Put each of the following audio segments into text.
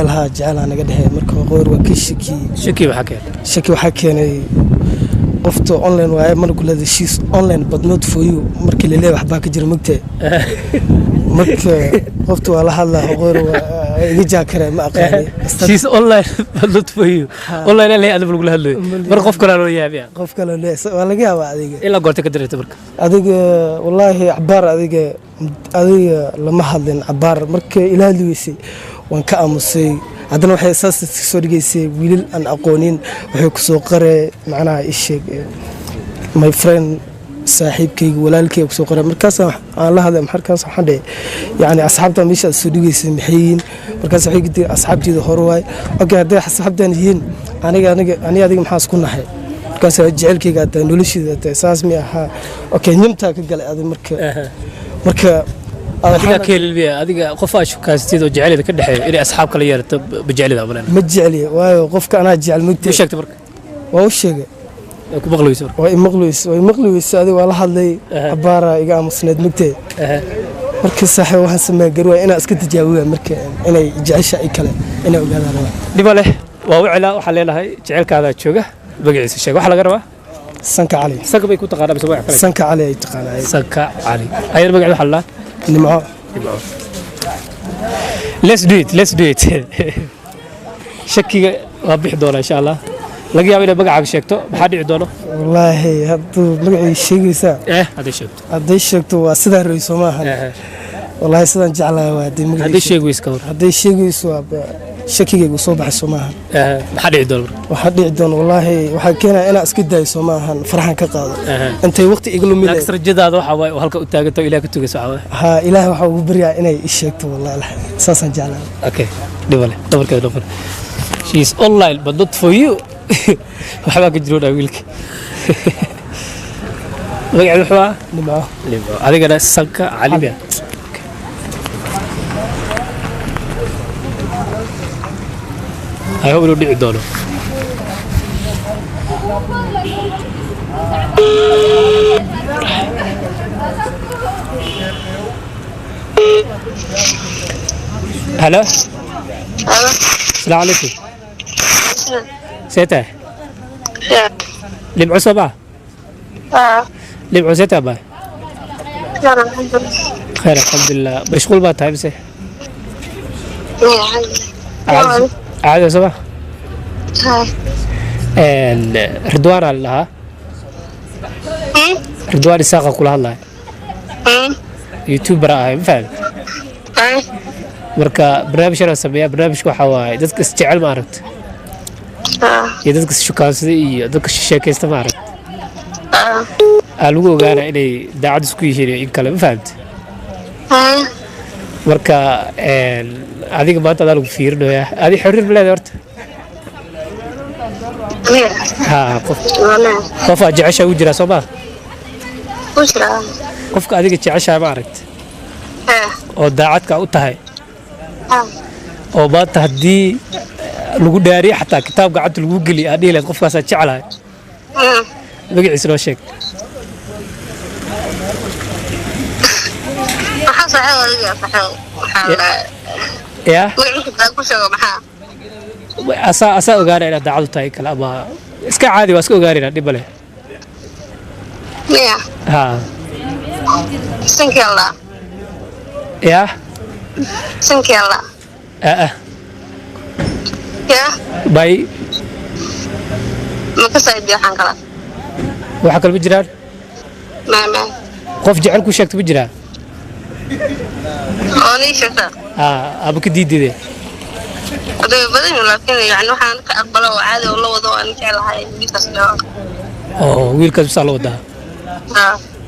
لها جعلها أنا قد هي مركب غور وكشكي شكي وحكي قفت أونلاين وعي مرة كل هذا الشيء أونلاين but not for you مركب اللي ليه وحباك جري مقتى مركب قفت ولا هلا غور يجا كره ما أقاني شيء أونلاين but not for you أونلاين اللي أنا بقول هلا مرة قف كلا ليه بيا قف كلا ليه ولا جا وعديك إلا قلت كدر تبرك عديك والله عبارة عديك لما حدين عبارة مركب إلى لويسي وان كأمسي عندنا واحد أساس سوريجيسي ويل أن أقونين وحيك سوقرة معناها إيش my friend صاحب كي ولا الكي وسوقرة مركز الله هذا مركز حدا يعني أصحابنا مش سوريجيسي محيين مركز حقيقي دي أصحاب جد هرواي أوكي هذا أصحابنا هين أنا هذيك محاس كنا حي مركز جعل كي قاعد نولش ذا أساس ميها أوكي نمتى كقال هذا مركز adiga keelbiya adiga qof aad shukaastido jacayl ka dhaxay inay asxaab kala yeerato bajaclida abalan ma jecli waayo qofka ana jecel mugtay sheegtay marka waa u sheegay ku maqluyso way maqluyso adiga wala hadlay abaara iga amusneed mugtay marka saaxiib waxaan sameeyay garwaa ina iska tijaabiyo marka inay jecesha ay kale inay ogaadaan dibale waa wicila waxa leeyahay jacaylkaada jooga magaciisa sheeg waxa laga rabaa sanka cali sanka bay ku taqaanaa bas waa kale sanka cali ay taqaanaa sanka cali ayar magaciisa waxa la نمعه let's do it شكي وابح دونا إن شاء الله لقي عمينا بقى شكته بحد دونا والله هذا بقى شيء يسا هذا شكته وسيدا الرئيس وما والله سيدا جعله وادي هذا شيء ويسكور هذا شيء يسوى شكي وصوب حسومها بحد دونا وحد دونا والله وحكينا أنا أسكت داي سومها فرحان كقاضي أنت وقت يقولوا مين أكثر جدا ذو حواي وهلك أتاجته إلى كتوجي سعوه ها إله وحو بريا إني الشكت والله الحين أساسا جعله أوكي دبله دبر كده دبر she's online but not for you وحباك جرون أقولك وقع الحوا نبعه هذا كده سانكا علي بيا هاي هو اللي يدونه هلا السلام عليكم سيتا لم عصبة لم عصبة باي خير الحمد لله مشغول بقى تايم سي عاد صباح رضوان الله رضوان الساقة كلها الله يوتيوبر فاهم marka barnaamijka sameeya barnaamijku waxa waaye dadka isjecel ma aragto iyo dadka shukaansada iyo dadka sheekaysta ma aragto lagu ogaana inay daacad isku yihiin in kale ma fahamta marka adiga maanta adaa lagu fiirinayaa adi xiriir ma leedahay horta qof aad jeceshaa u jiraa soo maa qofka adiga jeceshaa ma aragta oo daacadka u tahay oo maanta haddii lagu dhaariyo xataa kitaab gacanta lagu geliyo aad dhihi lahayd qofkaasaa jeclahay magaciisa noo sheeg ya asaa ogaana inaad daacad u tahay kale ama iska caadi waa iska ogaanayna dhib male ya Sengkela. Ya. Baik. Maka saya bilang kalau. Waxa kale ma jiraan? Mama. Qof jecel ku sheegto ma jiraan? Ani sheegta. Aba ka diiday. Aday badan laakiin yani waxaan ka aqbalo oo caadi oo la wado aan jecelahay wiilkaas loo. Wiilkaas baa la wadaa.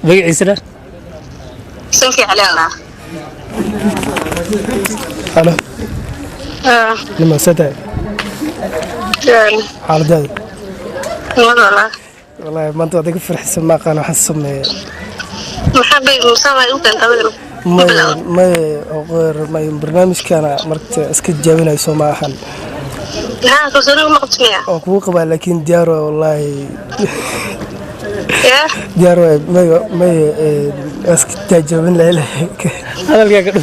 Magaciisana? Sengkela. هلا لما سدى حالداد والله ما انت اديك فرح سما قال حسمني محبي مسامع انت ما غير ما برنامج كان مرت اسكت جابنا سماحا ها تصيروا ما قلتني او كو قبا لكن ديارو والله يا ديارو ما اسكت جابنا له هذا اللي